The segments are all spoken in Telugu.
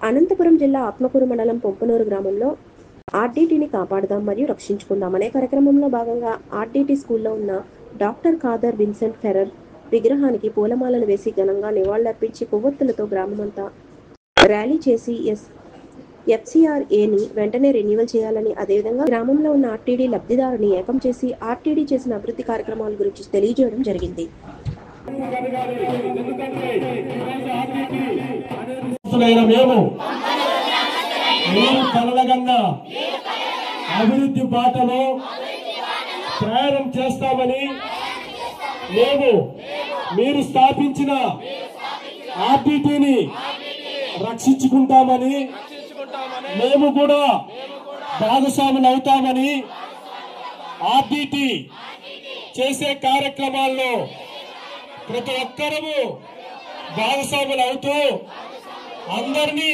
అనంతపురం జిల్లా ఆత్మకూరు మండలం పొంపునూరు గ్రామంలో ఆర్డీటీని కాపాడుదాం మరియు రక్షించుకుందాం అనే కార్యక్రమంలో భాగంగా ఆర్డీటీ స్కూల్లో ఉన్న డాక్టర్ ఖాదర్ విన్సెంట్ ఫెర్రర్ విగ్రహానికి పూలమాలలు వేసి ఘనంగా నివాళులర్పించి కొవ్వొత్తులతో గ్రామమంతా ర్యాలీ చేసి ఎఫ్సిఆర్ఏని వెంటనే రెన్యువల్ చేయాలని, అదేవిధంగా గ్రామంలో ఉన్న ఆర్టీడీ లబ్ధిదారుని ఏకం చేసి ఆర్టీడీ చేసిన అభివృద్ధి కార్యక్రమాల గురించి తెలియజేయడం జరిగింది. అభివృద్ధి బాటలో ప్రయాణం చేస్తామని, మేము మీరు స్థాపించిన ఆర్టీటీని రక్షించుకుంటామని, మేము కూడా భాగస్వాములు అవుతామని, ఆర్టీటీ చేసే కార్యక్రమాల్లో ప్రతి ఒక్కరూ భాగస్వాములు అవుతూ అందరినీ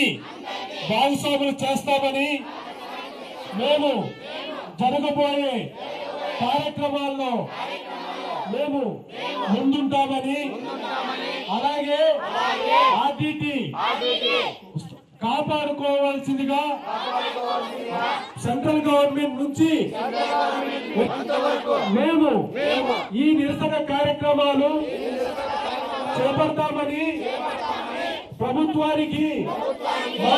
భాగస్వాములు చేస్తామని, మేము జరగబోయే కార్యక్రమాల్లో మేము ముందుంటామని, అలాగే ఆర్టీటీ కాపాడుకోవాల్సిందిగా సెంట్రల్ గవర్నమెంట్ నుంచి మేము ఈ నిరసన కార్యక్రమాలు చేపడతామని ప్రభుత్వానికి మా